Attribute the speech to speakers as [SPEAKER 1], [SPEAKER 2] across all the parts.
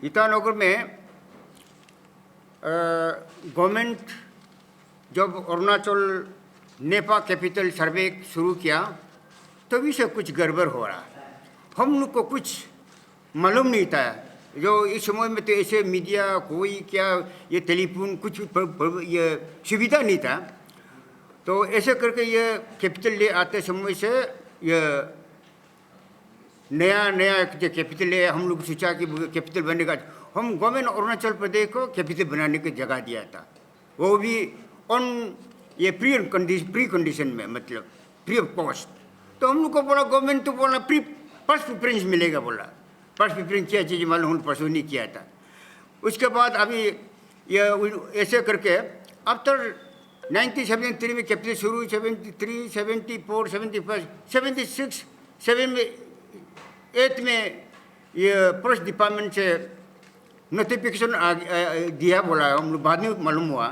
[SPEAKER 1] ईटानगर में गवर्नमेंट जब Arunachal Nipah capital सर्वे शुरू किया तभी से कुछ गड़बड़ हो रहा। हम लोग को कुछ मालूम नहीं था। जो इस समय में तो ऐसे मीडिया कोई क्या ये टेलीफोन कुछ ये सुविधा नहीं था। तो ऐसे करके ये कैपिटल ले आते समय से ये नया जो कैपिटल है, हम लोग सोचा कि कैपिटल बनेगा। हम गवर्नमेंट अरुणाचल प्रदेश को कैपिटल बनाने की जगह दिया था, वो भी ऑन ये प्री कंडीशन में, मतलब फ्री ऑफ कॉस्ट। तो हम लोग को बोला गवर्नमेंट तो बोला फर्स्ट प्रेफरेंस मिलेगा, बोला फर्स्ट प्रेफरेंस क्या चीज़ मालूम हम परसों नहीं किया था। उसके बाद अभी ये ऐसे करके आफ्टर 1973 में कैपिटल शुरू, 73, 74, 75, 76, 78 में ये फॉरेस्ट डिपार्टमेंट से नोटिफिकेशन दिया, बोला हम लोग बाद में मालूम हुआ।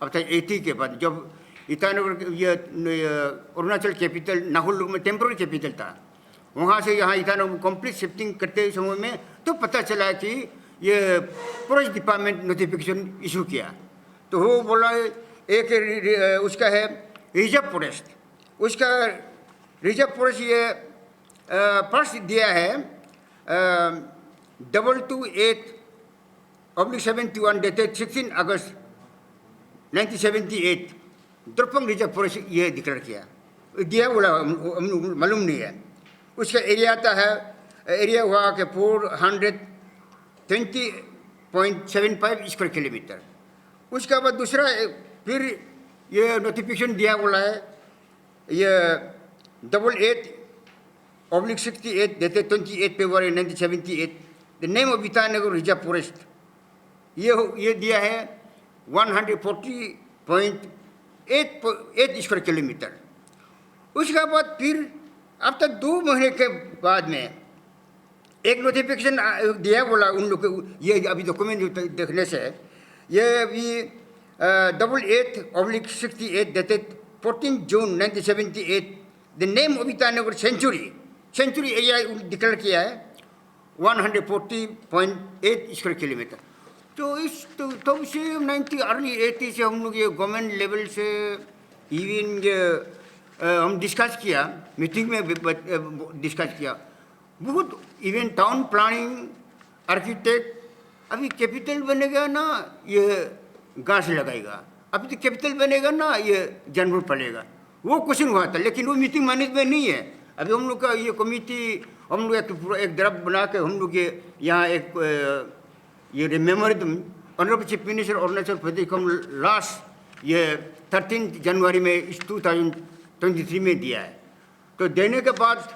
[SPEAKER 1] अब तक 80 के बाद जब ईटानगर ये अरुणाचल कैपिटल नाहरलगुन में टेम्पोररी कैपिटल था, वहाँ से यहाँ ईटानगर कंप्लीट शिफ्टिंग करते समय में तो पता चला कि ये फॉरेस्ट डिपार्टमेंट नोटिफिकेशन इशू किया। तो वो बोला एक उसका है रिजर्व फॉरेस्ट, उसका रिजर्व फॉरेस्ट ये फर्स्ट दिया है 228/71 डेटेड 16 अगस्त 1978 द्रपंग रिजर्व फॉरेस्ट ये डिक्लेयर किया दिया, बोला मालूम नहीं है। उसका एरिया आता है, एरिया हुआ कि 420.75 स्क्वायर किलोमीटर। उसके बाद दूसरा फिर ये नोटिफिकेशन दिया, बोला है ये 88/68 dated 28 February 1978 the name of Itanagar reserve forest, ये दिया है 140.8 स्क्वायर किलोमीटर। उसके बाद फिर अब तक 2 महीने के बाद में एक नोटिफिकेशन दिया, बोला उन लोग ये अभी डॉक्यूमेंट देखने से ये अभी 88/68 dated 14 June 1978 the name of Itanagar sanctuary area declare किया है 140.8 स्क्वायर किलोमीटर। तो इस तब से अर्ली 80 से हम लोग ये गवर्नमेंट लेवल से इवन हम डिस्कस किया, मीटिंग में डिस्कस किया बहुत। इवन टाउन प्लानिंग आर्किटेक्ट अभी कैपिटल बनेगा ना ये घास लगाएगा, अभी तो कैपिटल बनेगा ना ये जानवर पलेगा, वो क्वेश्चन हुआ था। लेकिन वो मीटिंग मैनेजमेंट नहीं है। अभी हम लोग का ये कमेटी, हम लोग एक ड्राफ्ट बना के हम लोग ये यहाँ एक ये memorandum honourable chief minister Arunachal Pradesh को हम लास्ट ये 13 जनवरी में इस 2023 में दिया है। तो देने के बाद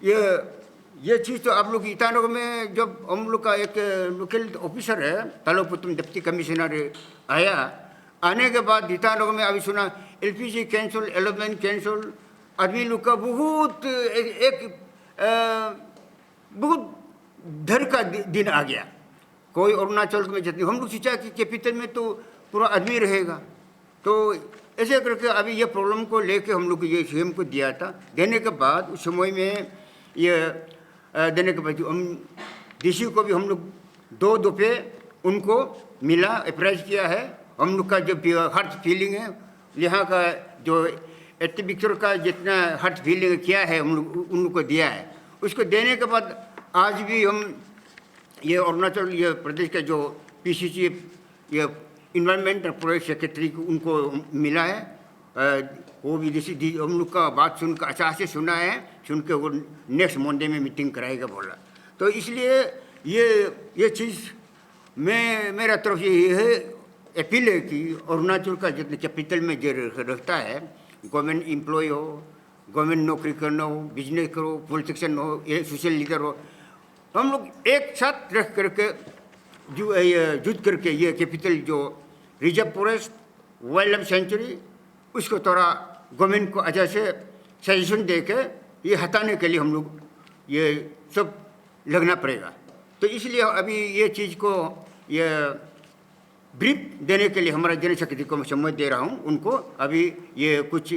[SPEAKER 1] ये चीज़ तो आप लोग ईटानगर में जब हम लोग का एक लोकल ऑफिसर है तालोपुतम डिप्टी कमिश्नर आया, आने के बाद ईटानगर में अभी सुना LPG कैंसिल, एलोमेंट कैंसिल, आदमी लोग का बहुत बहुत डर का दिन आ गया। कोई अरुणाचल में जितनी हम लोग सोचा कि कैपिटल में तो पूरा आदमी रहेगा। तो ऐसे करके अभी ये प्रॉब्लम को लेके हम लोग ये सीएम को दिया था। देने के बाद उस समय में ये देने के बाद हम DC को भी हम लोग 2 दफ़े उनको मिला, अप्राइज किया है। हम लोग का जो हार्ट फीलिंग है, यहाँ का जो एक्टिविक्टर का जितना हार्ट फीलिंग किया है हम लोग उन लोग को दिया है। उसको देने के बाद आज भी हम ये अरुणाचल ये प्रदेश का जो PCC ये इन्वायरमेंट और प्रोजेक्ट सेक्रेटरी को उनको मिला है। वो भी हम लोग का बात सुनकर अच्छा से सुना है, सुन के वो नेक्स्ट मंडे में मीटिंग कराएगा बोला। तो इसलिए ये चीज़ मेरा तरफ से ये है अपील है कि अरुणाचल का जितने कैपिटल में जो रहता है, गवर्नमेंट एम्प्लॉय हो, गवर्नमेंट नौकरी करना हो, बिजनेस करो, पॉलिटिशियन हो, ये सोशल लीडर हो, हम लोग एक साथ रह करके जुट करके ये कैपिटल जो reserve forest wild life sanctuary उसको थोड़ा गवर्नमेंट को अच्छा से सजेशन दे के ये हटाने के लिए हम लोग ये सब लगना पड़ेगा। तो इसलिए अभी ये चीज़ को ये ब्रीफ देने के लिए हमारा जनरल सेक्रेटरी को मैं समय दे रहा हूँ उनको। अभी ये कुछ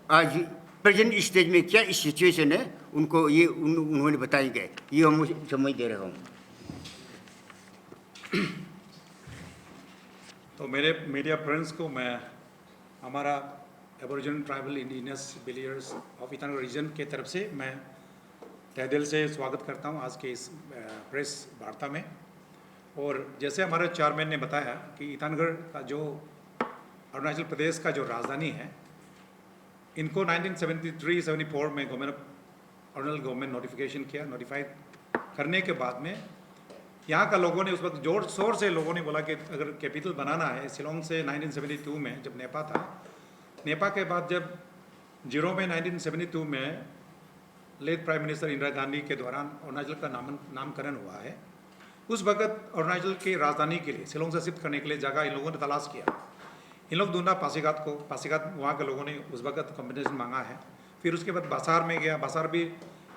[SPEAKER 1] आज प्रेजेंट स्टेज में क्या सिचुएशन है उनको ये उन्होंने बताएंगे, ये हम समय दे रहा हूँ।
[SPEAKER 2] तो मेरे मीडिया फ्रेंड्स को मैं हमारा aboriginal tribal indigenous villagers of Itanagar region के तरफ से मैं तहे दिल से स्वागत करता हूं आज के इस प्रेस वार्ता में। और जैसे हमारे चेयरमैन ने बताया कि ईटानगर का जो अरुणाचल प्रदेश का जो राजधानी है, इनको 1973-74 में अरुणाचल गवर्नमेंट नोटिफिकेशन किया। नोटिफाइड करने के बाद में यहाँ का लोगों ने उस वक्त जोर शोर से लोगों ने बोला कि अगर कैपिटल बनाना है शिलोंग से 1972 में जब नेपा था, नेपा के बाद जब जीरो में 1972 में late prime minister Indira Gandhi के दौरान अरुणाचल का नामकरण हुआ है, उस वक्त अरुणाचल की राजधानी के लिए शिलोंग से शिफ्ट करने के लिए जगह इन लोगों ने तलाश किया। इन लोग ढूंढा पासीघाट वहाँ के लोगों ने उस वक्त कॉम्बिनेशन मांगा है। फिर उसके बाद बासार में गया, बासार भी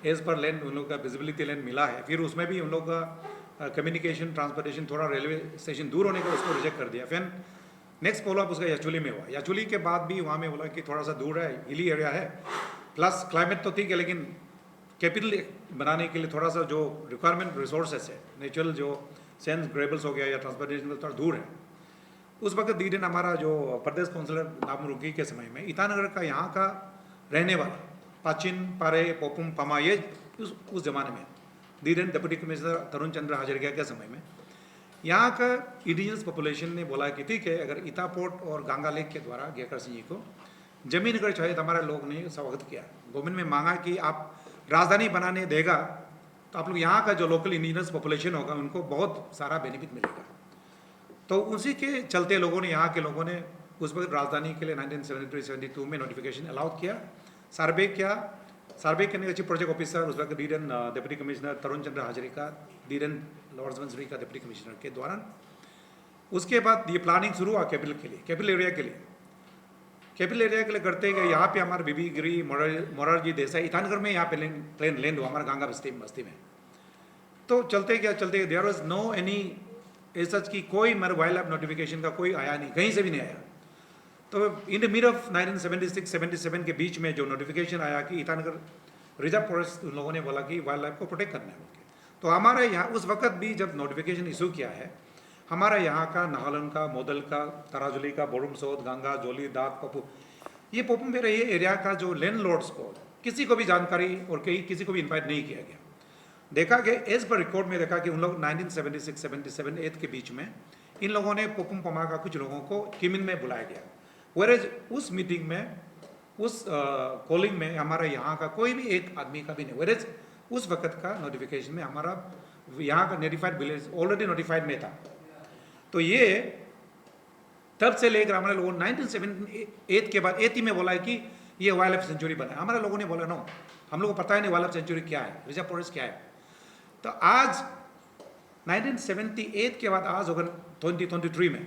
[SPEAKER 2] एज पर लैंड उन लोग का विजिबिलिटी लैंड मिला है। फिर उसमें भी उन लोग का कम्युनिकेशन ट्रांसपोर्टेशन थोड़ा रेलवे स्टेशन दूर होने का उसको रिजेक्ट कर दिया। फिर नेक्स्ट फॉलोअप उसका याचुली में हुआ। याचुली के बाद भी वहाँ में बोला कि थोड़ा सा दूर है, हिली एरिया है, प्लस क्लाइमेट तो ठीक है, लेकिन कैपिटल बनाने के लिए थोड़ा सा जो रिक्वायरमेंट रिसोर्सेस है, नेचुरल जो सेंस ग्रेबल्स हो गया या ट्रांसपोर्टेशन थोड़ा दूर है। उस वक्त दीदन हमारा जो प्रदेश काउंसिलर नामरुकी के समय में ईटानगर का यहाँ का रहने वाला पाचिन पारे पोपुम पमा ये उस जमाने में दीदन डिप्टी कमिश्नर तरुण चंद्र हाजरिका के समय में यहाँ का इंडिजिनस पॉपुलेशन ने बोला कि ठीक है, अगर ईटा पोर्ट और गंगा लेक के द्वारा गेकर सिंह जी को जमीन अगर चाहिए तो हमारे लोग ने स्वागत किया। गवर्नमेंट में मांगा कि आप राजधानी बनाने देगा तो आप लोग यहाँ का जो लोकल इंडिजिनस पॉपुलेशन होगा उनको बहुत सारा बेनिफिट मिलेगा। तो उसी के चलते लोगों ने, यहाँ के लोगों ने उस वक्त राजधानी के लिए 1973-72 में नोटिफिकेशन अलाउ किया, सर्वे किया। सर्वे करने का चीफ प्रोजेक्ट ऑफिसर उस वक्त डीडन डिप्टी कमिश्नर तरुण चंद्र हाजरिका, डीडन लॉर्ड सुबनसिरी का डिप्टी कमिश्नर के दौरान उसके बाद ये प्लानिंग शुरू हुआ कैपिटल के लिए, कैपिटल एरिया के लिए। कैपिटल एरिया के लिए करते गए, यहाँ पे हमारे बीबी गिरी मोरारजी देसाई ईटानगर में यहाँ पे प्लेन लैंड हुआ हमारा गंगा बस्ती में। तो चलते गया there was no any such की कोई मेरे वाइल्ड लाइफ नोटिफिकेशन का कोई आया नहीं, कहीं से भी नहीं आया। तो इन द मिड ऑफ 1976-77 के बीच में जो नोटिफिकेशन आया कि ईटानगर रिजर्व फॉरेस्ट, उन लोगों ने बोला कि वाइल्ड लाइफ को प्रोटेक्ट करना है। तो हमारे यहाँ उस वक्त भी जब नोटिफिकेशन इशू किया है, हमारा यहाँ का नाहलन का, मोदल का, तराजुली का, बोरुम सोद, गंगा, जोली, दाग, पप्पू, ये पोपुम मेरे ये एरिया का जो लैंड लॉर्ड्स को किसी को भी जानकारी और किसी को भी इन्वाइट नहीं किया गया। देखा कि एज पर रिकॉर्ड में देखा कि उन लोग 1976-77-8 के बीच में इन लोगों ने पोपुम पमा का कुछ लोगों को किमिन में बुलाया गया। वेरेज उस मीटिंग में, उस कॉलिंग में हमारा यहाँ का कोई भी एक आदमी का भी नहीं। वेरेज उस वक्त का नोटिफिकेशन में हमारा यहाँ का नोटिफाइड विलेज ऑलरेडी नोटिफाइड में था। तो ये तब से लेकर हमारे लोगों 1978 के बाद 80 में बोला है कि ये वाइल्ड लाइफ सेंचुरी बना है। हमारे लोगों ने बोला नो, हम लोग को पता ही नहीं वाइल्ड लाइफ सेंचुरी क्या है, रिजर्व फॉरेस्ट क्या है। तो आज 1978 के बाद आज होगा 2023 में,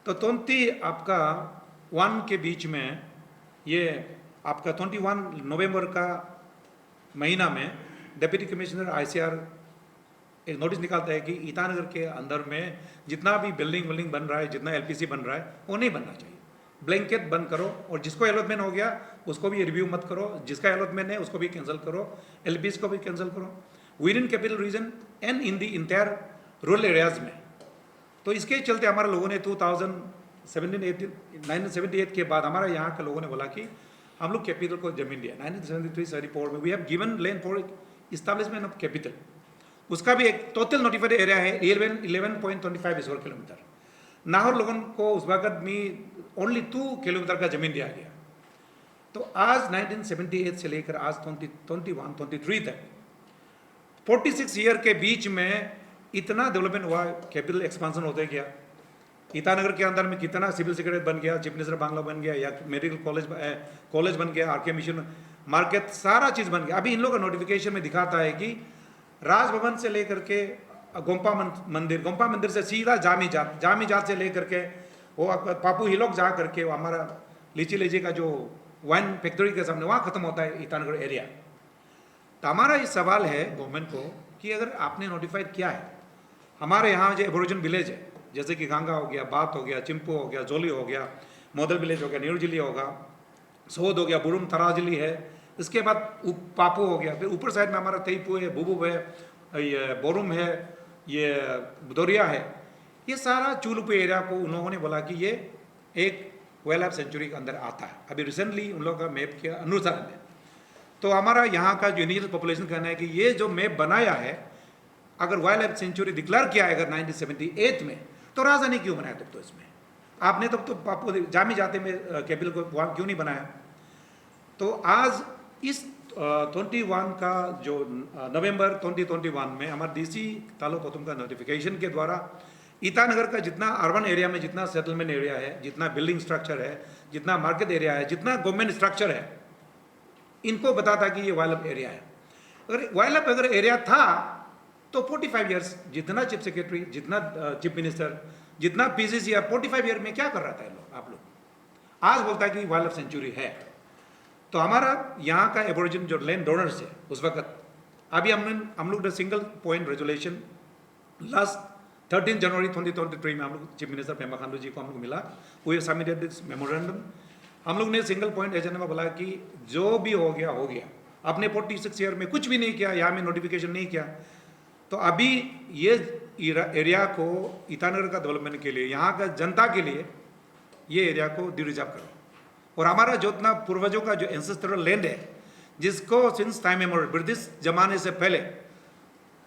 [SPEAKER 2] तो 20 आपका 1 के बीच में ये आपका 21 नवंबर का महीना में डिप्टी कमिश्नर ICR एक नोटिस निकालता है कि ईटानगर के अंदर में जितना भी बिल्डिंग बन रहा है, जितना LPC बन रहा है, वो नहीं बनना चाहिए। ब्लैंकेट बंद करो, और जिसको अलॉटमेंट हो गया उसको भी रिव्यू मत करो, जिसका अलॉटमेंट है उसको भी कैंसिल करो, LPC को भी कैंसिल करो with in capital region and in the entire rural areas में। तो इसके चलते हमारे लोगों ने 1978 के बाद हमारा यहाँ के लोगों ने बोला कि हम लोग कैपिटल को जमीन दिया। 1973-74 में we have given land for establishment of capital. उसका भी एक टोटल नोटिफाइड एरिया है 11.25 स्क्वायर किलोमीटर। नाहर लोगों को उस वक्त में ओनली 2 किलोमीटर का जमीन दिया गया। तो आज 1978 से लेकर आज 2021-23 तक 46 ईयर के बीच में इतना डेवलपमेंट हुआ, कैपिटल एक्सपांसन होते गया। ईटानगर के अंदर में कितना सिविल सेक्रेटरी बन गया, चीफ मिनिस्टर बांग्ला बन गया, या मेडिकल कॉलेज बन गया, RK मिशन मार्केट, सारा चीज़ बन गया। अभी इन लोगों का नोटिफिकेशन में दिखाता है कि राजभवन से लेकर के गोम्पा मंदिर से सीधा जामी जात से लेकर के वो पापू हिलोक जा करके वो हमारा लीची का जो वाइन फैक्ट्री के सामने वहाँ ख़त्म होता है ईटानगर एरिया। तो हमारा ये सवाल है गवर्नमेंट को कि अगर आपने नोटिफाइड किया है, हमारे यहाँ जो एबोरिजिन विलेज है जैसे कि गंगा हो गया, बात हो गया, चिंपू हो गया, जोली हो गया, मोदल विलेज हो गया, न्यूजिली होगा, सोद हो गया, बुरुम तराजली है, इसके बाद पापू हो गया, फिर ऊपर साइड में हमारा तेईपू है, बुबू है, ये बोरुम है, ये बुदोरिया है। ये सारा चूलुपे एरिया को उन लोगों ने बोला कि ये एक वाइल्ड लाइफ सेंचुरी के अंदर आता है। अभी रिसेंटली उन लोगों का मैप के अनुसार में तो हमारा यहाँ का जो इंडिजिनस पॉपुलेशन कहना है कि ये जो मैप बनाया है, अगर वाइल्ड लाइफ सेंचुरी डिक्लेयर किया है अगर 1978 में, तो राजधानी क्यों बनाया तब? तो इसमें आपने तब तो आपको जामी जाते में कैपिटल को वहाँ क्यों नहीं बनाया? तो आज इस 21 का जो नवंबर 2021 में हमारे डीसी तालुक पोतुम का नोटिफिकेशन के द्वारा ईटानगर का जितना अर्बन एरिया में जितना सेटलमेंट एरिया है, जितना बिल्डिंग स्ट्रक्चर है, जितना मार्केट एरिया है, जितना गवर्नमेंट स्ट्रक्चर है, इनको बताता कि ये वाइल्ड लाइफ एरिया है। अगर वाइल्ड लाइफ अगर एरिया था तो 45 ईयर्स जितना चीफ सेक्रेटरी, जितना चीफ मिनिस्टर, जितना पीसीसी 45 ईयर में क्या कर रहा था आप लोग? आज बोलता है कि वाइल्ड लाइफ सेंचुरी है। तो हमारा यहाँ का एबोरिजिन जो लैंड डोनर्स है उस वक्त, अभी हम लोग ने सिंगल पॉइंट रेजोल्यूशन लास्ट 13 जनवरी 2023 में हम लोग चीफ मिनिस्टर पेमा खांडू जी को हम लोग मिला, वो सबमिटेड दिस मेमोरेंडम। हम लोग ने सिंगल पॉइंट एजेंडा में बोला कि जो भी हो गया अपने 46 ईयर में कुछ भी नहीं किया, यहाँ में नोटिफिकेशन नहीं किया, तो अभी ये एरिया को ईटानगर का डेवलपमेंट के लिए, यहाँ का जनता के लिए ये एरिया को डिरिजर्व करो। और हमारा जो इतना पूर्वजों का जो एंसेस्ट्रल लैंड है, जिसको सिंस टाइम मेमोरियल ब्रिटिश जमाने से पहले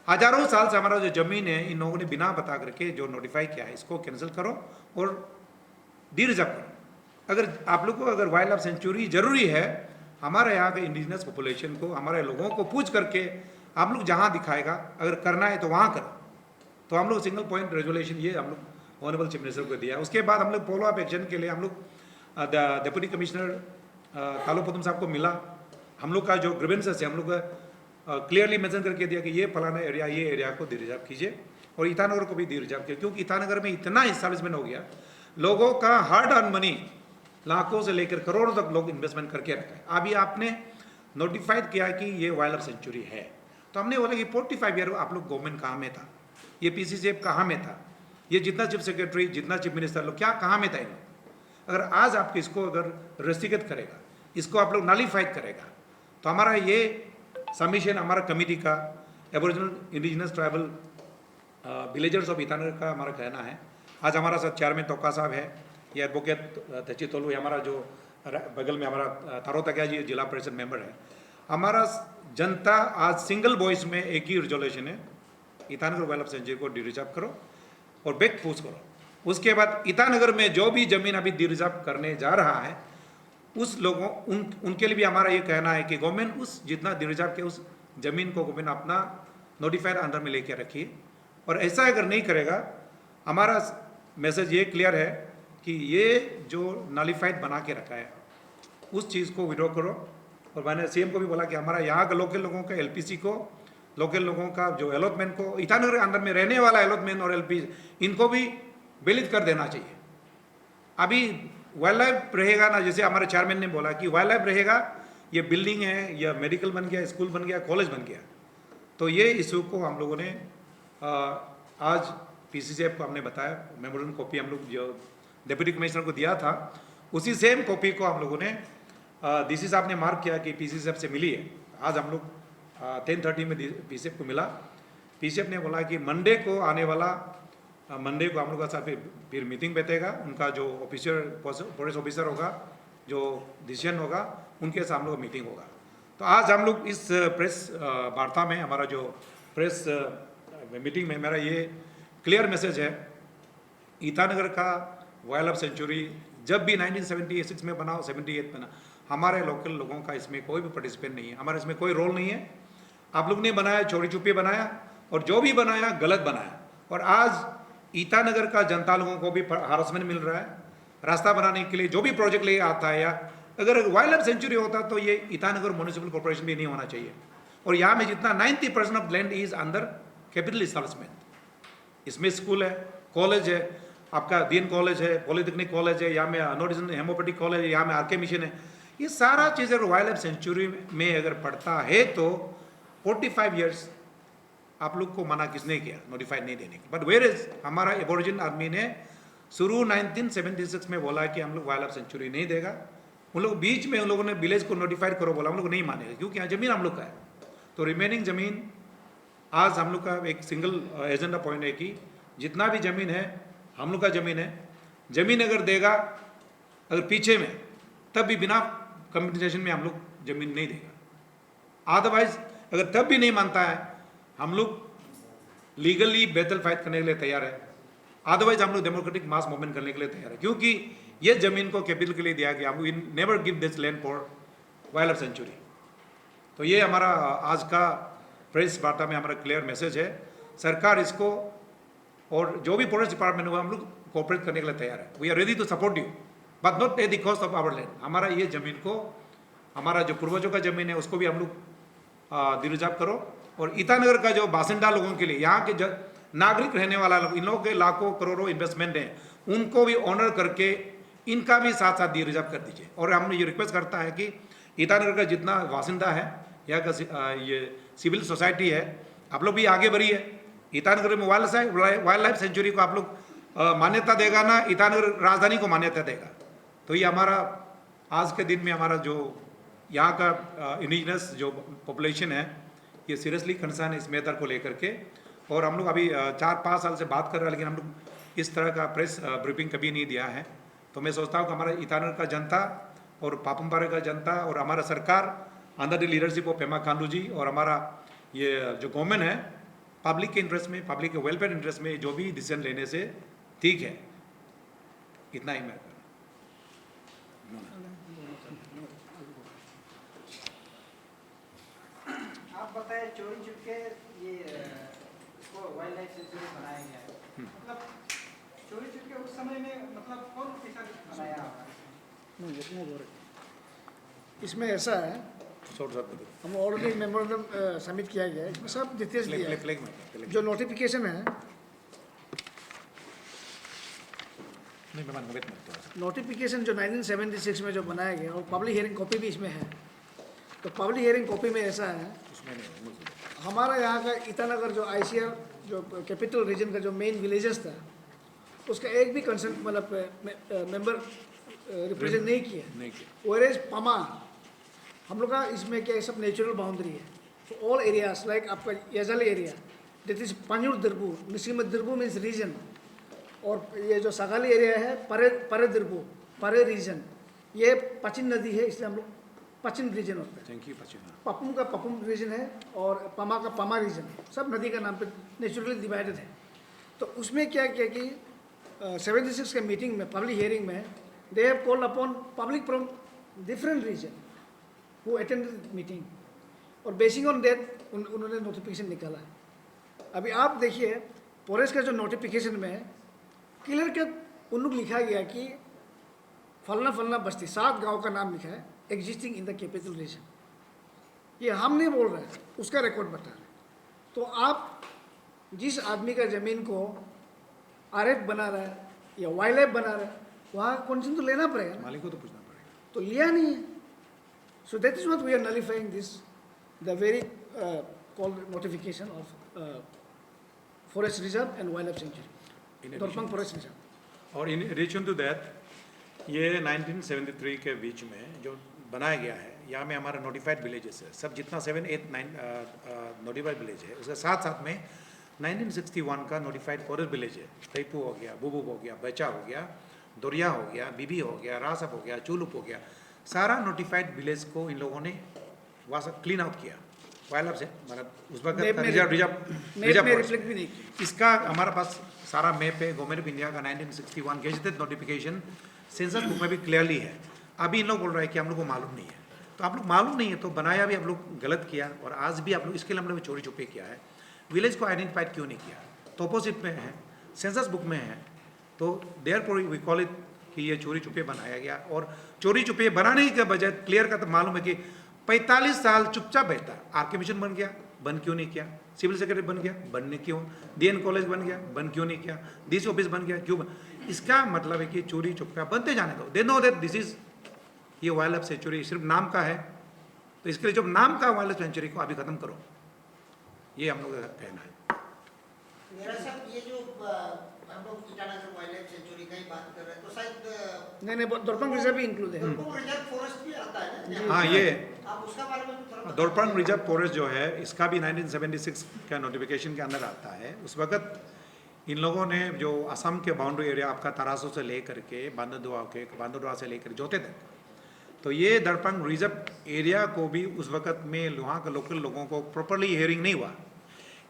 [SPEAKER 2] हजारों साल से हमारा जो जमीन है, इन लोगों ने बिना बता करके जो नोटिफाई किया है, इसको कैंसिल करो और डिरिजर्व करो। अगर आप लोग को अगर वाइल्ड लाइफ सेंचुरी जरूरी है, हमारे यहाँ के इंडिजिनस पॉपुलेशन को, हमारे लोगों को पूछ करके आप लोग जहाँ दिखाएगा, अगर करना है तो वहाँ करो। तो हम लोग सिंगल पॉइंट रेजोल्यूशन ये हम लोग ऑनरेबल चीफ मिनिस्टर को दिया। उसके बाद हम लोग फॉलो अप एक्शन के लिए हम लोग डिप्टी कमिश्नर तालुक पोतुम साहब को मिला। हम लोग का जो ग्रीवेंसेस है हम लोग क्लियरली मेंशन करके दिया कि ये फलाना एरिया, ये एरिया को डिरिजर्व कीजिए और ईटानगर को भी डिरिजर्व कीजिए, क्योंकि ईटानगर में इतना इस्टेब्लिशमेंट हो गया, लोगों का हार्ड अर्न मनी लाखों से लेकर करोड़ों तक लोग इन्वेस्टमेंट करके रखा है। अभी आपने नोटिफाइड किया कि ये वाइल्ड लाइफ सेंचुरी है, तो हमने बोला कि 45 ईयर आप लोग गवर्नमेंट कहाँ में था, ये पीसीसीएफ कहाँ में था, ये जितना चीफ सेक्रेटरी, जितना चीफ मिनिस्टर लोग क्या कहाँ में था इन लोग? अगर आज आपको इसको अगर रेस्ट्रिक्ट करेगा, इसको आप लोग नलिफाइड करेगा, तो हमारा ये सबमिशन हमारा कमेटी का aboriginal indigenous tribal villagers of Itanagar का हमारा कहना है। आज हमारा साथ चेयरमैन तोका साहब है, ये एडवोकेट तची तोलू, हमारा जो बगल में हमारा तारो तकिया जी जिला परिषद मेंबर है। हमारा जनता आज सिंगल वॉइस में एक ही रिजोल्यूशन है, ईटानगर वाइल्ड लाइफ सेंचुरी को डिरिजर्व करो और बैक फूस करो। उसके बाद ईटानगर में जो भी जमीन अभी डिरिजर्व करने जा रहा है, उस लोगों उनके लिए भी हमारा ये कहना है कि गवर्नमेंट उस जितना डिरिजर्व के उस जमीन को गवर्नमेंट अपना नोटिफाइड अंडर में लेके रखिए। और ऐसा अगर नहीं करेगा, हमारा मैसेज ये क्लियर है कि ये जो नलिफाइड बना के रखा है उस चीज़ को विड्रॉ करो। और मैंने सीएम को भी बोला कि हमारा यहाँ के लोकल लोगों का एलपीसी को, लोकल लोगों का जो अलॉटमेंट को, ईटानगर के अंदर में रहने वाला अलॉटमेंट और एलपीसी, इनको भी विलित कर देना चाहिए। अभी वाइल्ड लाइफ रहेगा ना, जैसे हमारे चेयरमैन ने बोला कि वाइल्ड लाइफ रहेगा, ये बिल्डिंग है या मेडिकल बन गया, स्कूल बन गया, कॉलेज बन गया, तो ये इशू को हम लोगों ने आज पीसीसीएफ को हमने बताया, मेमोरेंडम कॉपी हम लोग जो डिप्टी कमिश्नर को दिया था, उसी सेम कॉपी को हम लोगों ने डीसी साहब ने मार्क किया कि पीसीसीएफ से मिली है। आज हम लोग 10:30 में पीसीएफ को मिला। पीसीएफ ने बोला कि मंडे को आने वाला मंडे को हम लोग का साथ फिर मीटिंग बैठेगा, उनका जो ऑफिसर फॉरेस्ट ऑफिसर होगा, जो डिसीजन होगा, उनके साथ हम लोग मीटिंग होगा। तो आज हम लोग इस प्रेस वार्ता में, हमारा जो प्रेस मीटिंग में मेरा ये क्लियर मैसेज है, ईटानगर का वाइल्ड लाइफ सेंचुरी जब भी 1976 में बना, 78 बना, हमारे लोकल लोगों का इसमें कोई भी पार्टिसिपेट नहीं है, हमारा इसमें कोई रोल नहीं है। आप लोग ने बनाया, चोरी छुपे बनाया, और जो भी बनाया गलत बनाया। और आज ईटानगर का जनता लोगों को भी हरासमेंट मिल रहा है। रास्ता बनाने के लिए जो भी प्रोजेक्ट ले आता है, या अगर वाइल्ड लाइफ सेंचुरी होता तो ये ईटानगर म्युनिसिपल कॉर्पोरेशन भी नहीं होना चाहिए। और यहाँ में जितना 90% of land is under capital establishment, इसमें स्कूल है, कॉलेज है, आपका डीएन कॉलेज है, पॉलिटेक्निक कॉलेज है, यहाँ में नॉर्थ हेमोपैथिक कॉलेज है, यहाँ में आरके मिशन है। ये सारा चीज़ अगर वाइल्ड लाइफ सेंचुरी में अगर पड़ता है तो 45 ईयर्स आप लोग को मना किसने किया नोटिफाइड नहीं देने की? बट वेयर इज हमारा एबोरिजिन आदमी ने शुरू 1976 में बोला कि हम लोग वाइल्ड लाइफ सेंचुरी नहीं देगा। उन लोग बीच में उन लोगों ने विलेज को नोटिफाइड करो बोला, हम लोग नहीं मानेगा, क्योंकि यहाँ जमीन हम लोग का है। तो रिमेनिंग जमीन आज हम लोग का एक सिंगल एजेंडा पॉइंट है कि जितना भी जमीन है हम लोग का ज़मीन है, ज़मीन अगर देगा अगर पीछे में, तब भी बिना कंपनसेशन में हम लोग ज़मीन नहीं देगा। अदरवाइज अगर तब भी नहीं मानता है, हम लोग लीगली बैटल फाइट करने के लिए तैयार है। अदरवाइज हम लोग डेमोक्रेटिक मास मूवमेंट करने के लिए तैयार है, क्योंकि ये ज़मीन को कैपिटल के लिए दिया गया। We never give this land for wild life sanctuary. तो ये हमारा आज का प्रेस वार्ता में हमारा क्लियर मैसेज है। सरकार इसको और जो भी फॉरेस्ट डिपार्टमेंट हुआ हम लोग कोऑपरेट करने के लिए तैयार है। We are ready to support you but not at the cost of our land. हमारा ये ज़मीन को, हमारा जो पूर्वजों का ज़मीन है उसको भी हम लोग डिरिजर्व करो, और ईटानगर का जो बासिंदा लोगों के लिए, यहाँ के नागरिक रहने वाला लोग, इन लोगों के लाखों करोड़ों इन्वेस्टमेंट है, उनको भी ऑनर करके इनका भी साथ साथ डिरिजर्व कर दीजिए। और हम ये रिक्वेस्ट करता है कि ईटानगर का जितना बासिंदा है, यहाँ का ये सिविल सोसाइटी है, आप लोग भी आगे बढ़िए। ईटानगर में वाइल्ड लाइफ सेंचुरी को आप लोग मान्यता देगा ना, ईटानगर राजधानी को मान्यता देगा। तो ये हमारा आज के दिन में हमारा जो यहाँ का इंडिजिनस जो पॉपुलेशन है, ये सीरियसली कंसर्न है इस मैटर को लेकर के। और हम लोग अभी 4-5 साल से बात कर रहे हैं, लेकिन हम लोग इस तरह का प्रेस ब्रीफिंग कभी नहीं दिया है। तो मैं सोचता हूँ कि हमारा ईटानगर का जनता और पापुमपारे का जनता और हमारा सरकार under the leadership of Pema Khandu ji और हमारा ये जो गवर्नमेंट है, पब्लिक के इंटरेस्ट में, पब्लिक के वेलफेयर इंटरेस्ट में जो भी डिसीजन लेने से ठीक है। इतना ही मैं
[SPEAKER 3] आप बताए चोरी चुपके ये इसको वाइल्ड लाइफ सेंचुरी बनाया गया है, मतलब चोरी चुपके उस समय में मतलब कौन पैसा बनाया होगा?
[SPEAKER 4] इसमें ऐसा है, हम ऑलरेडी मेमोरेंडम सबमिट किया गया है, इसमें सब डिटेल्स दिया है। जो नोटिफिकेशन है, नोटिफिकेशन जो 1976 में जो बनाया गया और पब्लिक हियरिंग कॉपी भी इसमें है। तो पब्लिक हियरिंग कॉपी में ऐसा है, हमारा यहाँ का ईटानगर जो ICR जो कैपिटल रीजन का जो मेन विलेजेस था, उसका एक भी कंसर्न मतलब मेंबर रिप्रेजेंट नहीं किया। वेरेज पमा हम लोग का इसमें क्या सब नेचुरल बाउंड्री है। तो ऑल एरियाज लाइक आपका यजल एरिया दैट इज पंजुर दिरबू, निसीमत दिरबू मीन्स रीजन, और ये जो सगाली एरिया है परे दिरबू, परे रीजन, ये पचिन नदी है, इसलिए हम लोग पचिन रीजन होता है।
[SPEAKER 2] Thank you. पचिन
[SPEAKER 4] पपुम का पपुम रीजन है और पमा का पमा रीजन है, सब नदी का नाम पे नेचुरली डिवाइडेड है। तो उसमें क्या किया कि 76 के मीटिंग में, पब्लिक हियरिंग में, they have called upon public from different region who attended meeting, और बेसिंग ऑन दैट उन्होंने नोटिफिकेशन निकाला है। अभी आप देखिए फॉरेस्ट का जो नोटिफिकेशन में क्लियर कट उन लोग लिखा गया कि फलना फलना बस्ती 7 गांव का नाम लिखा है existing in the capital region. ये हम नहीं बोल रहे हैं, उसका रिकॉर्ड बता रहे हैं। तो आप जिस आदमी का ज़मीन को RF बना रहा है या वाइल्ड लाइफ बना रहा है, वहाँ कंसेंट तो लेना पड़ेगा ना,
[SPEAKER 2] मालिक को तो पूछना पड़ेगा।
[SPEAKER 4] तो लिया नहीं है। So that is what we are nullifying this the very called notification of forest reserve and wild life sanctuary, Dorpang forest reserve.
[SPEAKER 2] और इन एडिशन टू दैट, ये 1973 के बीच में जो बनाया गया है, यहाँ में हमारा नोटिफाइड विलेजेस है, सब जितना 7, 8, 9 नोटिफाइड विलेज है, उसके साथ साथ में 1961 का नोटिफाइड फॉरेस्ट विलेज है। तैपू हो गया, बुबुब हो गया, बेचा हो गया, दोरिया हो गया, बीबी हो गया, रासप हो गया, चुलुप हो गया, सारा नोटिफाइड विलेज को इन लोगों ने वहाँ से क्लीन आउट किया वाइल्ड लाइफ से, मतलब उस वक्त रिजर्व
[SPEAKER 4] भी नहीं।
[SPEAKER 2] इसका हमारे पास सारा मैप है, गवर्नमेंट ऑफ इंडिया का 1961 गेजेटेड नोटिफिकेशन सेंसस बुक में भी क्लियरली है। अभी इन लोग बोल रहे हैं कि हम लोग को मालूम नहीं है। तो आप लोग मालूम नहीं है तो बनाया भी आप लोग गलत किया, और आज भी आप लोग इसके लिए हम लोग चोरी छुपे किया है। विलेज को आइडेंटिफाइड क्यों नहीं किया? तो अपोजिट में है, सेंसस बुक में है, तो देयरफॉर वी कॉल इट कि ये चोरी छुपे बनाया गया। और चोरी छुपे बनाने के बजाय क्लियर का तो मालूम है कि 45 साल चुपचाप बैठा। आरके मिशन बन गया, बंद क्यों नहीं किया? सिविल सेक्रेटरी बन गया, बनने क्यों? DN कॉलेज बन गया, बंद क्यों नहीं किया? DC ऑफिस बन गया, क्यों? इसका मतलब है कि चोरी छुपका बनते जाने दो। They know that this is, ये वाइल्ड लाइफ सेंचुरी सिर्फ नाम का है, तो इसके लिए जो नाम का वाइल्ड लाइफ सेंचुरी को अभी खत्म करो, ये हम लोग का कहना है।
[SPEAKER 5] मेरा सब ये जो हम लोग ईटानगर वाइल्ड लाइफ सेंचुरी का ही बात कर रहे हैं, तो शायद
[SPEAKER 4] नहीं, दोरपंग रिजर्व भी इंक्लूड है।
[SPEAKER 5] दोरपंग रिजर्व फॉरेस्ट भी आता है ना?
[SPEAKER 2] हाँ, ये
[SPEAKER 5] आप उसका बारे में थोड़ा
[SPEAKER 2] दोरपंग रिजर्व फॉरेस्ट जो है, इसका भी 1976 का नोटिफिकेशन के अंदर आता है। उस वक्त इन लोगों ने जो असम के बाउंड्री एरिया आपका तरासू से लेकर के बांदरदुआ से लेकर जोते तक, तो ये दरपंग रिजर्व एरिया को भी उस वक्त में वहाँ के लोकल लोगों को प्रॉपरली हियरिंग नहीं हुआ।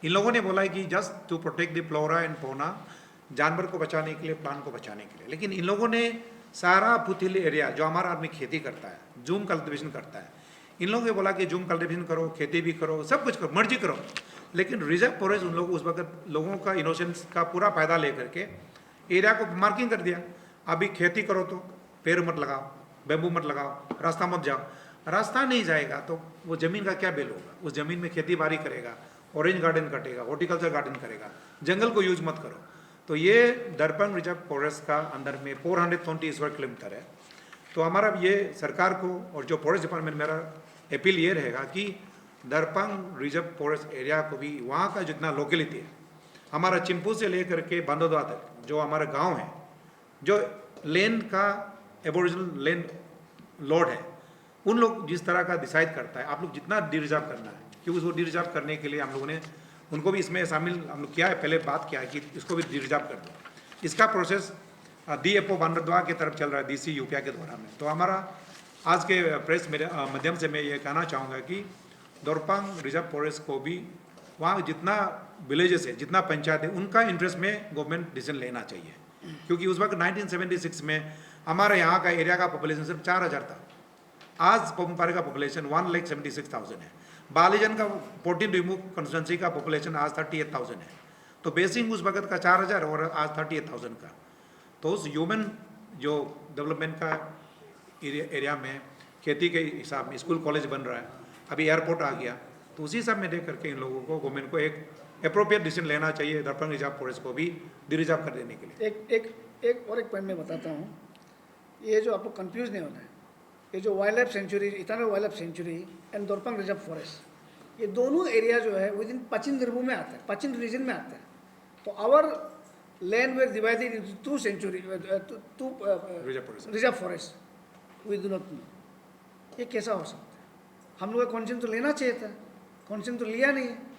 [SPEAKER 2] इन लोगों ने बोला कि just to protect the flora and fauna, जानवर को बचाने के लिए, प्लांट को बचाने के लिए। लेकिन इन लोगों ने सारा फुथिल एरिया जो हमारा आदमी खेती करता है, जूम कल्टिवेशन करता है, इन लोगों ने बोला कि जूम कल्टिवेशन करो, खेती भी करो, सब कुछ करो, मर्जी करो। लेकिन रिजर्व फॉरेस्ट उन लोग उस वक्त लोगों का इनोसेंस का पूरा फायदा लेकर के एरिया को मार्किंग कर दिया। अभी खेती करो तो पेड़ मत लगाओ, बेम्बू मत लगाओ, रास्ता मत जाओ। रास्ता नहीं जाएगा तो वो ज़मीन का क्या बिल होगा? उस ज़मीन में खेती बाड़ी करेगा, ऑरेंज गार्डन कटेगा, हॉर्टिकल्चर गार्डन करेगा, जंगल को यूज मत करो। तो ये दरपंग रिजर्व फॉरेस्ट का अंदर में 420 स्क्वायर किलोमीटर है। तो हमारा ये सरकार को और जो फॉरेस्ट डिपार्टमेंट, मेरा अपील ये रहेगा कि दरपंग रिजर्व फॉरेस्ट एरिया को भी, वहाँ का जितना लोकेलिटी है, हमारा चिंपू से लेकर के बांदोदवा तक जो हमारे गांव है, जो लैंड का एबोरिजिनल लैंड लॉर्ड है, उन लोग जिस तरह का डिसाइड करता है, आप लोग जितना डिरिजर्व करना है, क्योंकि उसको डिरिजर्व करने के लिए हम लोगों ने उनको भी इसमें शामिल हम लोग किया है, पहले बात किया है कि इसको भी डिरिजर्व कर दो। इसका प्रोसेस DFO बांदरदुआ की तरफ चल रहा है, DC यूपिया के द्वारा में। तो हमारा आज के प्रेस मेरे माध्यम से मैं ये कहना चाहूँगा कि दरपंग रिजर्व फॉरेस्ट को भी वहाँ जितना विलेजेस है, जितना पंचायत है, उनका इंटरेस्ट में गवर्नमेंट डिसीजन लेना चाहिए। क्योंकि उस वक्त 1976 में हमारे यहाँ का एरिया का पॉपुलेशन सिर्फ 4000 था। आज पम्पारे का पॉपुलेशन 1,76,000 है। बालीजन का 14 रिमूव कंस्टिट्यूंसी का पॉपुलेशन आज 38,000 है। तो बेसिंग उस वक्त का 4000 और आज 38,000 का। तो उस ह्यूमन जो डेवलपमेंट का एरिया में खेती के हिसाब में स्कूल कॉलेज बन रहा है, अभी एयरपोर्ट आ गया, तो उसी हिसाब में देख करके इन लोगों को गवर्नमेंट को एक अप्रोप्रिएट डिसीजन लेना चाहिए दरपंग रिजर्व फॉरेस्ट को भी डिरिजर्व कर देने के लिए।
[SPEAKER 4] एक पॉइंट मैं बताता हूँ, ये जो आपको कंफ्यूज नहीं होना है, ये जो wild life sanctuary, Itanagar wild life sanctuary and Darpang reserve forest, ये दोनों एरिया जो है विद इन पचिन रिमू में आता है, पचिन रीजन में आता है। तो our land were divided into two sanctuary, two reserve forest. We do not know ये कैसा हो सकता है। हम लोग का कॉन्सेंट तो लेना चाहिए था, कॉन्सेंट तो लिया नहीं है।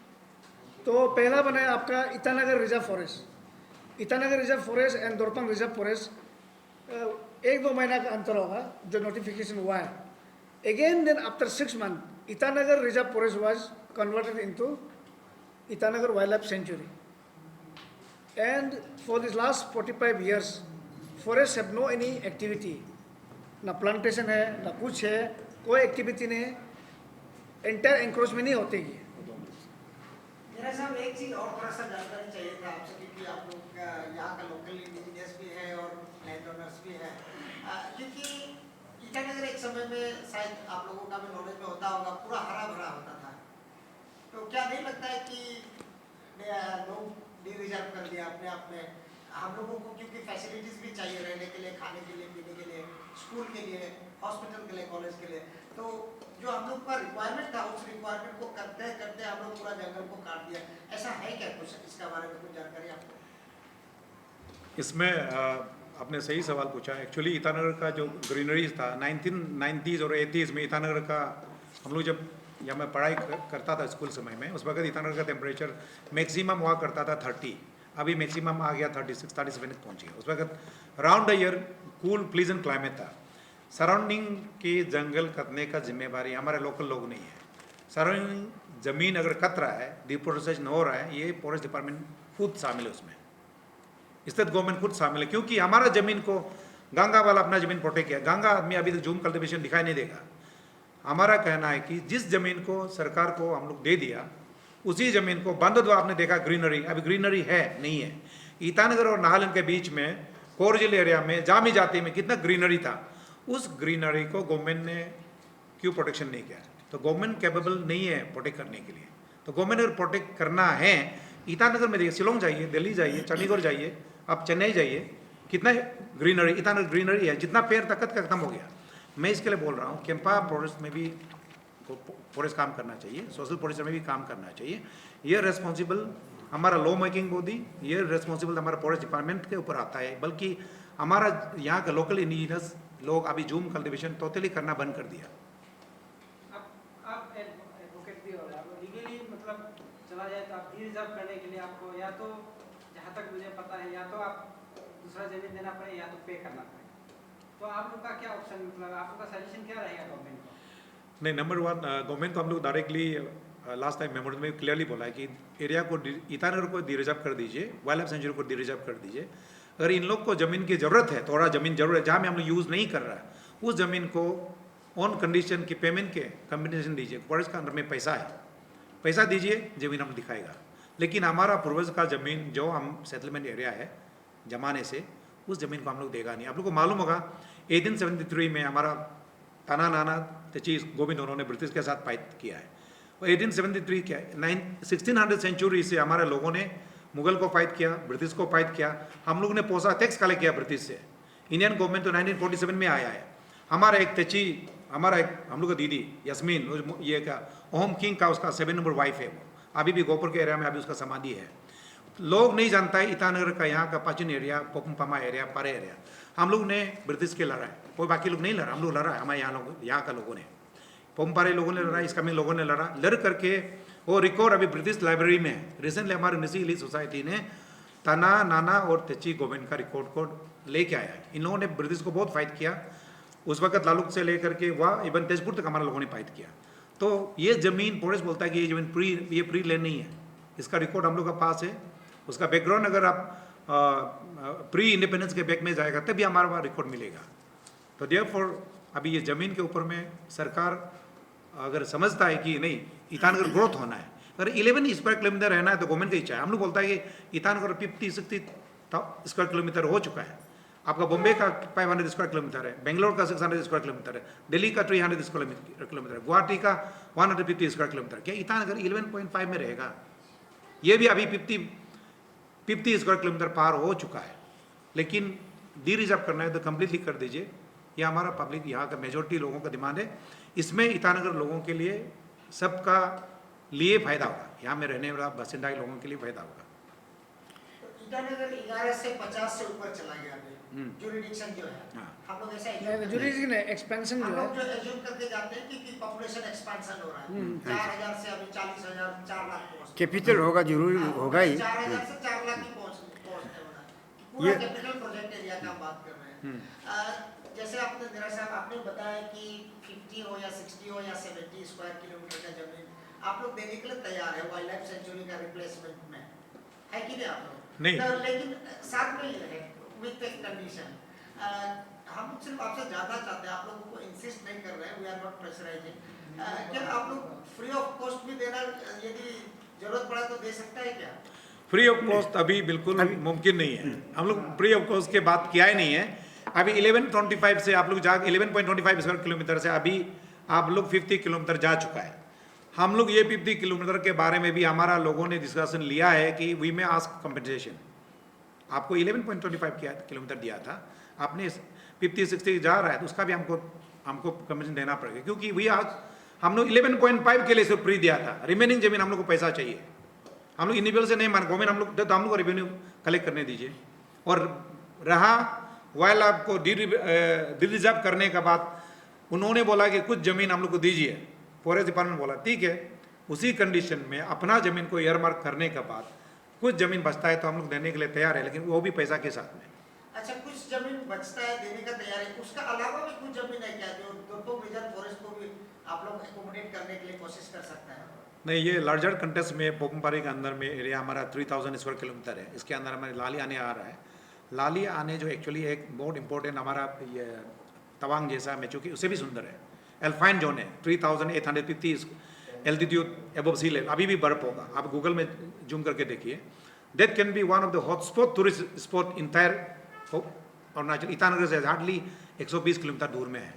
[SPEAKER 4] तो पहला बनाया आपका Itanagar reserve forest. Itanagar reserve forest and Darpang reserve forest 1-2 महीना का अंतर होगा जो नोटिफिकेशन हुआ है। Again then after 6 months Itanagar reserve forest was converted into Itanagar wild life sanctuary. And for this last 45 years forest have no any activity, ना प्लांटेशन है ना कुछ है, कोई एक्टिविटी नहीं है, एंटायर एंक्रोचमेंट नहीं होती है।
[SPEAKER 5] मेरा साहब एक चीज़ और थोड़ा सा जानकारी चाहिए था आपसे, क्योंकि आप लोग का यहाँ का लोकल इंजीनियर्स भी है और लैंड ओनर्स भी है। क्योंकि ईटानगर एक समय में शायद आप लोगों का भी नॉलेज में होता होगा, पूरा हरा भरा होता था। तो क्या नहीं लगता है कि लोग डिरिजर्व कर दिया अपने आप में? हम लोगों को क्योंकि फैसिलिटीज़ भी चाहिए रहने के लिए, खाने के लिए, पीने के लिए, स्कूल के लिए, हॉस्पिटल के लिए, कॉलेज के लिए। तो जो हम लोग का रिक्वायरमेंट था, उस रिक्वायरमेंट को करते करते हम लोग पूरा जंगल को काट दिया। ऐसा है क्या कुछ? इसका बारे में कुछ जानकारी आपको?
[SPEAKER 2] इसमें आपने सही सवाल पूछा। एक्चुअली ईटानगर का जो ग्रीनरीज था 1990s और 80s में, ईटानगर का हम लोग जब या मैं पढ़ाई करता था स्कूल समय में, उस वक्त ईटानगर का टेम्परेचर मैक्सिमम हुआ करता था 30, अभी मैक्सिमम आ गया 36, 37 पहुँच गया। उस वक्त round the year cool pleasant climate था। सराउंडिंग के जंगल कटने का जिम्मेवारी हमारे लोकल लोग नहीं है। सराउंडिंग ज़मीन अगर कट रहा है, डिफोरेस्टेशन हो रहा है, ये फॉरेस्ट डिपार्टमेंट खुद शामिल है उसमें, स्टेट गवर्नमेंट खुद शामिल है। क्योंकि हमारा ज़मीन को गंगा वाला अपना ज़मीन प्रोटेक्ट किया, गंगा आदमी अभी तक जूम कल्टिवेशन दिखाई नहीं देगा। हमारा कहना है कि जिस ज़मीन को सरकार को हम लोग दे दिया, उसी ज़मीन को बांदरदुआ आपने देखा ग्रीनरी, अभी ग्रीनरी है नहीं है। ईटानगर और नाहलन के बीच में कोरजिल एरिया में, जामी जाति में कितना ग्रीनरी था, उस ग्रीनरी को गवर्नमेंट ने क्यों प्रोटेक्शन नहीं किया? तो गवर्नमेंट कैपेबल नहीं है प्रोटेक्ट करने के लिए। तो गवर्नमेंट अगर प्रोटेक्ट करना है, ईटानगर में देखिए, शिलोंग जाइए, दिल्ली जाइए, चंडीगढ़ जाइए, आप चेन्नई जाइए, कितना ग्रीनरी, ईटानगर ग्रीनरी है, जितना पेड़ तकत का खत्म हो गया। मैं इसके लिए बोल रहा हूँ कैंपा फॉरेस्ट में भी फॉरेस्ट काम करना चाहिए, सोशल फॉरेस्ट में भी काम करना चाहिए। ये रेस्पॉन्सिबल हमारा लॉ मेकिंग बॉडी, ये रेस्पॉन्सिबल हमारा फॉरेस्ट डिपार्टमेंट के ऊपर आता है। बल्कि हमारा यहाँ का लोकल इंजीनियर्स लोग अभी जूम कल्टिवेशन टोटली करना बंद कर दिया।
[SPEAKER 3] आप एडवोकेट भी हो रहे हैं, लीगली मतलब चला जाए तो आप डिरिजर्व करने के लिए आपको, या तो जहाँ तक मुझे या तो आप दूसरा जमीन देना पड़े या तो पे करना पड़े, तो आप लोग का क्या ऑप्शन, मतलब आप लोग का सजेशन क्या रहेगा गवर्नमेंट को?
[SPEAKER 2] नहीं, नंबर वन, गवर्नमेंट को हम लोग डायरेक्टली लास्ट टाइम मेमोरेंडम में क्लियरली बोला है कि एरिया को ईटानगर को डी-रिजर्व कर दीजिए, वाइल्ड लाइफ सेंचुरी को डी-रिजर्व कर दीजिए। अगर इन लोग को ज़मीन की ज़रूरत है, थोड़ा ज़मीन जरूर है जहाँ में हम लोग यूज़ नहीं कर रहा है, उस ज़मीन को ऑन कंडीशन की पेमेंट के कम्पनसेशन दीजिए। फॉरेस्ट का अंदर में पैसा है, पैसा दीजिए, ज़मीन हम दिखाएगा। लेकिन हमारा पूर्वज का ज़मीन जो हम सेटलमेंट एरिया है जमाने से, उस ज़मीन को हम लोग देगा नहीं। आप लोग को मालूम होगा 1873 में हमारा ताना नाना तेची गोविंद उन्होंने ब्रिटिश के साथ फाइट किया है। और 1873 क्या 1600 सेंचुरी से हमारे लोगों ने मुगल को फाइट किया, ब्रिटिश को फाइट किया। हम लोग ने पोसा टैक्स कलेक्ट किया ब्रिटिश से। इंडियन गवर्नमेंट तो 1947 में आया है। हमारा एक तेची, हमारा एक हम लोग का दीदी यस्मीन, ये क्या ओम किंग का उसका 7 नंबर वाइफ है, वो अभी भी गोपुर के एरिया में अभी उसका समाधि है। लोग नहीं जानता है ईटानगर का यहाँ का पाचिन एरिया, पोकुमपामा एरिया, पारे एरिया हम लोग ने ब्रिटिश के लड़ा है, कोई बाकी लोग नहीं लड़ा, हम लोग लड़ा है। हमारे यहाँ का लोगों ने, पोमपारे लोगों ने लड़ा, इसका में लोगों ने लड़ा, लड़ करके वो रिकॉर्ड अभी ब्रिटिश लाइब्रेरी में है। रिसेंटली हमारे निसी हिली सोसाइटी ने तना नाना और तेची गोविंद का रिकॉर्ड को लेके आया है। इन लोगों ने ब्रिटिश को बहुत फाइट किया उस वक्त, लालुक से लेकर के वह इवन तेजपुर तक हमारे लोगों ने फाइट किया। तो ये ज़मीन फॉरेस्ट बोलता है कि ये ज़मीन प्री लैंड नहीं है, इसका रिकॉर्ड हम लोग का पास है। उसका बैकग्राउंड अगर आप प्री इंडिपेंडेंस के बैक में जाएगा तभी हमारा वहाँ रिकॉर्ड मिलेगा। तो देयरफॉर अभी ये ज़मीन के ऊपर में सरकार अगर समझता है कि नहीं ईटानगर ग्रोथ होना है, अगर 11 स्क्वायर किलोमीटर रहना है तो गवर्नमेंट का इच्छा है। हम लोग बोलता है कि ईटानगर 50-60 स्क्वायर किलोमीटर हो चुका है। आपका बॉम्बे का 500 स्क्वायर किलोमीटर है, बेंगलोर का 600 स्क्वायर किलोमीटर है, दिल्ली का 300 स्क्वायर किलोमीटर है, गुवाहाटी का 150 स्क्वायर किलोमीटर। क्या ईटानगर 11.5 में रहेगा? ये भी अभी 50 स्क्वायर किलोमीटर पार हो चुका है। लेकिन डी रिजर्व करना है तो कम्प्लीटली कर दीजिए। ये हमारा पब्लिक, यहाँ का मेजोरिटी लोगों का डिमांड है। इसमें ईटानगर लोगों के लिए, सबका लिए फ़ायदा होगा, यहाँ में रहने वाला बासिंदा लोगों के लिए फ़ायदा होगा।
[SPEAKER 5] तो ईटानगर 11 से 50 से ऊपर चला गया अभी जुरिडिक्शन जो है,
[SPEAKER 2] हाँ।
[SPEAKER 5] हम लोग ऐसा
[SPEAKER 4] जुरिडिक्शन एक्सपेंशन
[SPEAKER 5] हम
[SPEAKER 4] जो
[SPEAKER 5] लोग
[SPEAKER 4] है,
[SPEAKER 5] जो एज्यूम करके जाते हैं कि पॉपुलेशन एक्सपेंशन हो रहा है, 4000 से अभी 40,000 4 लाख पहुंच
[SPEAKER 1] कैपिटल होगा, जरूरी होगा ही।
[SPEAKER 5] 4000 से 4 लाख की पहुंचने वाला है। पूरा कैपिटल प्रोजेक्ट एरिया का हम बात कर रहे हैं। जैसे आपने निरा साहब आपने बताया कि 50 हो या 60 हो या 70 स्क्वायर किलोमीटर का जमीन आप लोग देने के लिए तैयार है वाइल्ड लाइफ सेंचुरी का रिप्लेसमेंट में, है कि नहीं आप लोग?
[SPEAKER 2] नहीं।
[SPEAKER 5] तो लेकिन साथ में ये है विद एक कंडीशन, हम सिर्फ आपसे जानना चाहते हैं, आप लोगों को इंसिस्ट नहीं कर रहे हैं, वी आर नॉट प्रेशराइजिंग, क्या आप लोग फ्री ऑफ कॉस्ट भी देना यदि जरूरत पड़ा तो दे सकता है क्या?
[SPEAKER 2] फ्री ऑफ कॉस्ट अभी बिल्कुल मुमकिन नहीं है। हम लोग फ्री ऑफ कॉस्ट के बात किया ही नहीं है। अभी 1125 से आप लोग जा 11.25 स्क्वायर किलोमीटर से अभी आप लोग 50 किलोमीटर जा चुका है। हम लोग ये 50 किलोमीटर के बारे में भी हमारा लोगों ने डिस्कशन लिया है कि वी में आस्क कंपनसेशन। आपको 11.25 किलोमीटर दिया था, आपने 50-60 जा रहा है तो उसका भी हमको कंपनसेशन देना पड़ेगा, क्योंकि वी आज हम लोग 11.5 के लिए सिर्फ फ्री दिया था। रिमेनिंग जमीन हम लोग को पैसा चाहिए। हम लोग इंडिविजुअल से नहीं मान, गवर्नमेंट हम लोग तो हम लोग को रेवेन्यू कलेक्ट करने दीजिए। और रहा वाइल्ड लाइफ को डी रिजर्व करने के बाद उन्होंने बोला कि कुछ ज़मीन हम लोग को दीजिए। फॉरेस्ट डिपार्टमेंट बोला ठीक है, उसी कंडीशन में अपना ज़मीन को ईयरमार्क करने के बाद कुछ ज़मीन बचता है तो हम लोग देने के लिए तैयार है, लेकिन वो भी पैसा के साथ में।
[SPEAKER 5] अच्छा, कुछ जमीन बचता है देने का तैयार है, उसका अलावा भी कुछ जमीन है क्या जो दुर्गम रिजर्व फॉरेस्ट को भी आप लोग एकोमोडेट करने के लिए कोशिश कर सकते हैं?
[SPEAKER 2] नहीं, ये लार्जर कंटेस्ट में पोकुमपारे के अंदर में एरिया हमारा 3000 स्क्वायर किलोमीटर है। इसके अंदर हमारे लाली आने आ रहा है। लाली आने जो एक्चुअली एक बहुत इंपॉर्टेंट हमारा ये तवांग जैसा में, चूँकि उससे भी सुंदर है, एल्फाइन जोन है, 3850 एल्टीट्यूड एबव सी लेवल, अभी भी बर्फ होगा। आप गूगल में जूम करके देखिए। That can be one of the hotspot tourist spot entire Arunachal. Itanagar से हार्डली 120 किलोमीटर दूर में है।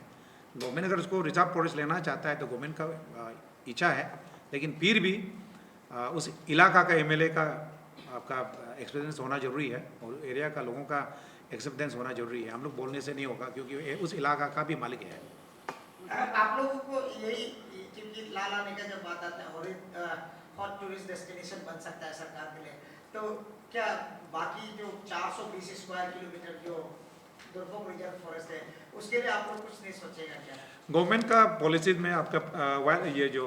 [SPEAKER 2] गवर्नमेंट अगर उसको रिजर्व फॉरेस्ट लेना चाहता है तो गवर्नमेंट का इच्छा है, लेकिन फिर भी उस इलाका का एमएलए का आपका एक्सपीरियंस होना जरूरी है और एरिया का लोगों का एक्सेप्टेंस होना जरूरी है। हम लोग बोलने से नहीं होगा, क्योंकि उस इलाका का भी मालिक है।
[SPEAKER 5] आप लोगों को यही, क्योंकि लाल आने का जब बात आता है हॉट टूरिस्ट डेस्टिनेशन बन सकता है सरकार के लिए, तो क्या बाकी जो 420 स्क्वायर किलोमीटर जो दुर्गम रिजर्व फॉरेस्ट है उसके लिए आप लोग कुछ नहीं सोचेगा क्या?
[SPEAKER 2] गवर्नमेंट का पॉलिसीज में आपका ये जो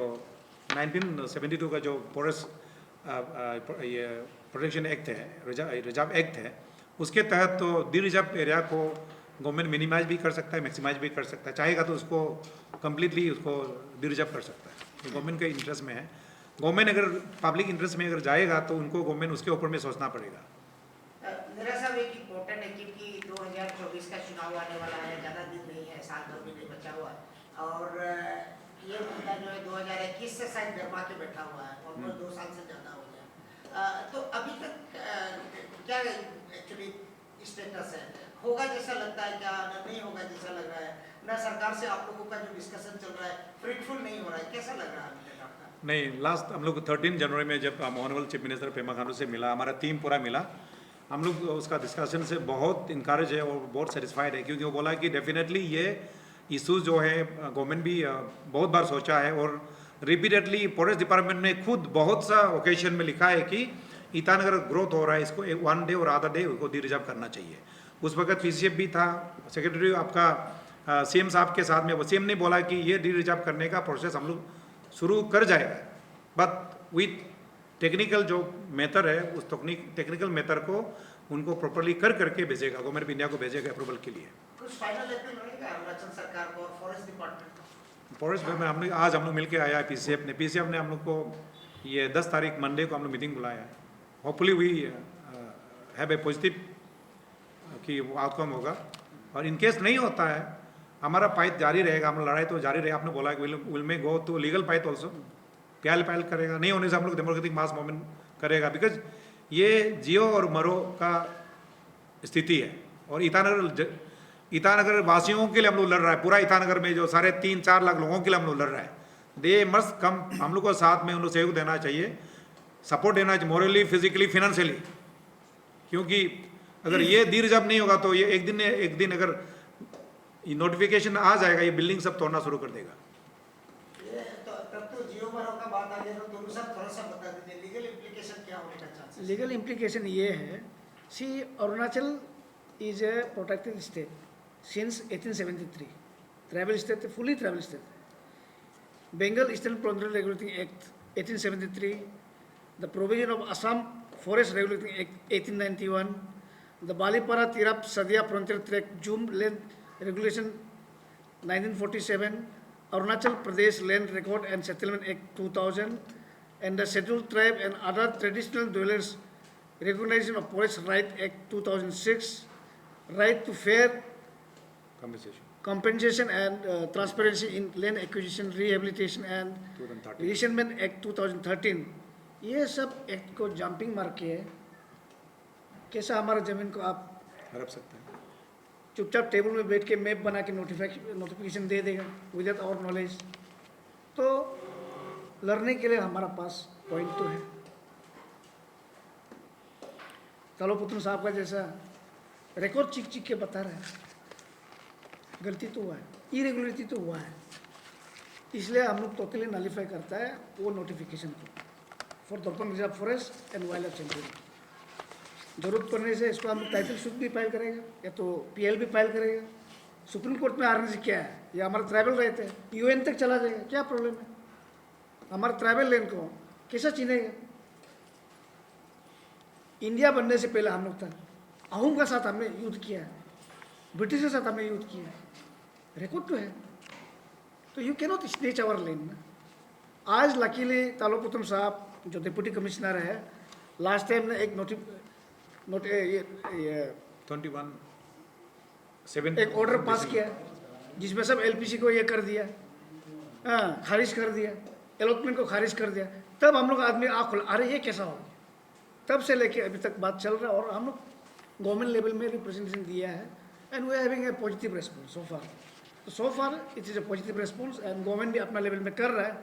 [SPEAKER 2] 1972 का जो फॉरेस्ट ये प्रोटेक्शन एक्ट है, रिजर्व एक्ट है, उसके तहत तो डी रिजर्व एरिया को गवर्नमेंट मिनिमाइज भी कर सकता है, मैक्सिमाइज भी कर सकता है, चाहेगा तो उसको कम्प्लीटली उसको डी रिजर्व कर सकता है। तो गवर्नमेंट के इंटरेस्ट में है। गवर्नमेंट अगर पब्लिक इंटरेस्ट में अगर जाएगा तो उनको गवर्नमेंट उसके ऊपर में सोचना पड़ेगा।
[SPEAKER 5] मेरा साहब एक इम्पोर्टेंट है क्योंकि 2024 का चुनाव आने वाला है, ज़्यादा दिन नहीं है, साल भर भी नहीं बचा हुआ है और ये मुद्दा जो है 2021 से शायद गरमा के बैठा हुआ है और 2 साल से ज़्यादा हो गया। तो अभी तक क्या एक्चुअली स्टेटस है, होगा जैसा लगता है क्या, नहीं होगा जैसा लग रहा है, ना सरकार से आप लोगों का जो डिस्कशन चल रहा है फ्रूटफुल नहीं हो रहा है, कैसा लग रहा है अभी तक आपका?
[SPEAKER 2] नहीं, लास्ट हम लोग 13 जनवरी में जब honourable chief minister Pema Khandu से मिला, हमारा टीम पूरा मिला, हम लोग उसका डिस्कशन से बहुत इनकरेज है और बहुत सेटिस्फाइड है, क्योंकि वो बोला कि डेफिनेटली ये इशूज़ जो है गवर्नमेंट भी बहुत बार सोचा है और रिपीटेडली फॉरेस्ट डिपार्टमेंट ने खुद बहुत सा ओकेजन में लिखा है कि ईटानगर ग्रोथ हो रहा है, इसको 1 डे और आधा डे उसको डी रिजर्व करना चाहिए। उस वक्त पीसीएफ भी था, सेक्रेटरी आपका सीएम साहब के साथ में, वो सीएम ने बोला कि ये डी रिजर्व करने का प्रोसेस हम लोग शुरू कर जाएगा, बट विथ टेक्निकल जो मेथड है उस टेक्निकल मेथड को उनको प्रॉपर्ली करके भेजेगा, गवर्नमेंट ऑफ इंडिया को भेजेगा अप्रूवल के लिए।
[SPEAKER 5] कुछ फाइनल अपील रहेगा अरुणाचल सरकार को और फॉरेस्ट डिपार्टमेंट को?
[SPEAKER 2] फॉरेस्ट में आज हम लोग मिल के आया है पीसीएफ ने हम लोग को ये 10 तारीख मंडे को हम लोग मीटिंग बुलाया है। Hopefully we have a positive कि आउटकम होगा, और इनकेस नहीं होता है हमारा फाइट जारी रहेगा, हम लड़ाई तो जारी रहेगा। आपने बोला कि will may go to legal fight also, पहल करेगा, नहीं होने से हम लोग डेमोक्रेटिक मास मूवमेंट करेगा, बिकॉज ये जियो और मरो का स्थिति है और ईटानगर वासियों के लिए हम लोग लड़ रहा है, पूरा ईटानगर में जो 3.5-4 लाख लोगों के लिए हम लोग लड़ रहा है। दे मस्ट कम, हम लोग को साथ में उन लोग सहयोग देना चाहिए, सपोर्ट देना चाहिए, मोरली, फिजिकली, फिनेंशियली, क्योंकि अगर ये डी रिजर्व नहीं होगा तो ये एक दिन अगर नोटिफिकेशन आ जाएगा, ये बिल्डिंग सब तोड़ना शुरू कर देगा।
[SPEAKER 5] ये तो तब तो जियो मरो का बात आ गया, तो दोनों साहब थोड़ा सा बता दीजिए लीगल इम्प्लीकेशन क्या होने का चांस है?
[SPEAKER 4] लीगल इम्प्लीकेशन ये है, see Arunachal is a protected state since 1873, tribal state, fully tribal state. Bengal eastern frontier regulating act 1873, the provision of Assam forest regulating act 1891, the Balipara Tirap Sadiya frontier tract jhum land regulation 1947, Arunachal Pradesh Land Record and Settlement Act 2000, and the Scheduled Tribe and Other Traditional Dwellers Recognition of Forest Right Act 2006, Right to Fair Compensation and Transparency in Land Acquisition, Rehabilitation and
[SPEAKER 2] 2013
[SPEAKER 4] Resettlement Act 2013, ये सब act को jumping मार के कैसा हमारा ज़मीन को आप
[SPEAKER 2] हड़प सकते हैं।
[SPEAKER 4] चुपचाप टेबल में बैठ के मैप बना के नोटिफिकेशन दे देगा विदाउट आवर नॉलेज। तो लड़ने के लिए हमारा पास पॉइंट तो है। तालोपुत्र साहब का जैसा रिकॉर्ड चिक के बता रहा है, गलती तो हुआ है, इरेगुलरिटी तो हुआ है, इसलिए हम लोग टोटली नलीफाई करता है वो नोटिफिकेशन को for Dorpan reserve forest and wild life sanctuary. जरूरत पड़ने से इसको हम टाइटल सूट भी फाइल करेगा या तो पीएल भी फाइल करेगा। सुप्रीम कोर्ट में आने से क्या है, या हमारा ट्राइबल रहते हैं यूएन तक चला जाएगा, क्या प्रॉब्लम है? हमारा ट्राइबल लैंड को कैसा चिनेगा? इंडिया बनने से पहले हम लोग था, आहूम का साथ हमने युद्ध किया है, ब्रिटिश के साथ हमने युद्ध किया है, रिकॉर्ड तो है। तो you cannot snatch our land ना। आज लकीली तालोपुत्रम साहब जो डिप्टी कमिश्नर है, लास्ट टाइम ने एक एक ऑर्डर पास किया जिसमें सब एलपीसी को ये कर दिया, खारिज कर दिया, अलॉटमेंट को खारिज कर दिया। तब हम लोग आदमी आँख खोला, अरे ये कैसा होगा। तब से लेके अभी तक बात चल रहा है और हम लोग गवर्नमेंट लेवल में रिप्रेजेंटेशन दिया है and we are having a positive response so far it is a positive response and government भी अपना लेवल में कर रहा है।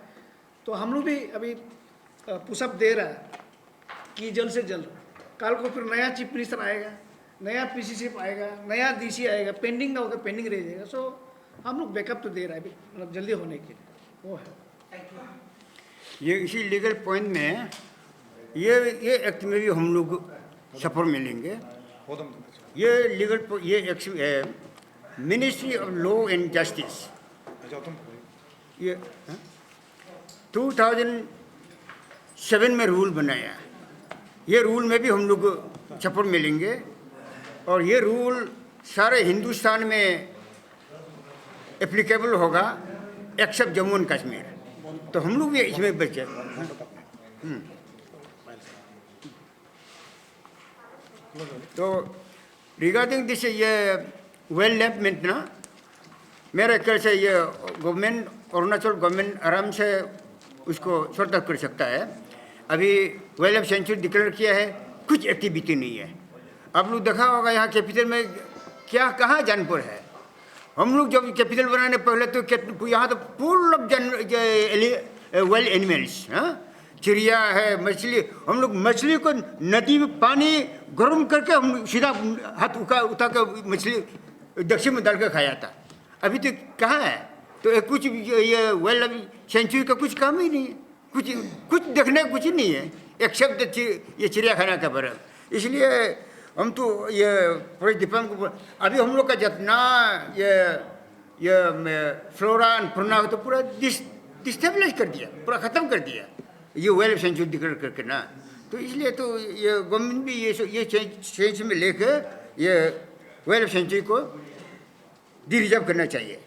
[SPEAKER 4] तो हम लोग भी अभी पुशअप दे रहा है कि जल्द से जल्द कल को फिर नया चीफ मिनिस्टर आएगा, नया पीसीसी आएगा, नया डीसी आएगा, पेंडिंग ना होगा, पेंडिंग रह जाएगा। सो हम लोग बैकअप तो दे रहा है अभी, मतलब जल्दी होने के लिए वो है।
[SPEAKER 1] ये इसी लीगल पॉइंट में ये एक्ट में भी हम लोग सपोर्ट मिलेंगे। ये लीगल ये act ministry of law and justice ये 2007 में रूल बनाया, ये रूल में भी हम लोग सपोर्ट मिलेंगे। और ये रूल सारे हिंदुस्तान में एप्लीकेबल होगा एक्सेप्ट जम्मू एंड कश्मीर। तो हम लोग भी इसमें बचे। तो रिगार्डिंग दिस ये वेल डेवलपमेंट ना, मेरे ख्याल से ये गवर्नमेंट, अरुणाचल गवर्नमेंट आराम से उसको सॉर्ट आउट कर सकता है। अभी वाइल्ड लाइफ सेंचुरी डिक्लेयर किया है, कुछ एक्टिविटी नहीं है। आप लोग देखा होगा यहाँ कैपिटल में क्या, कहाँ जानपुर है। हम लोग जब कैपिटल बनाने पहले तो यहाँ तो फुल ऑफ वाइल्ड एनिमल्स, हाँ, चिड़िया है, मछली। हम लोग मछली को नदी में पानी गर्म करके हम सीधा हाथ उठा कर मछली दक्षिण में डाल कर खाया था। अभी तो कहाँ है? तो कुछ ये वाइल्ड लाइफ सेंचुरी का कुछ काम ही नहीं है, कुछ देखने कुछ नहीं है एक्सेप्ट ये चिड़ियाखाना का बरफ। इसलिए हम तो ये पूरे डिपार्टमेंट को अभी हम लोग का जितना ये फ्लोरा एंड फौना तो पूरा डिस्टेबलाइज कर दिया, पूरा ख़त्म कर दिया ये वाइल्ड लाइफ सेंचुरी डिक्लेयर करके ना। तो इसलिए तो ये गवर्नमेंट भी ये सेंस में लेकर ये वाइल्ड लाइफ सेंचुरी को डी रिजर्व करना चाहिए।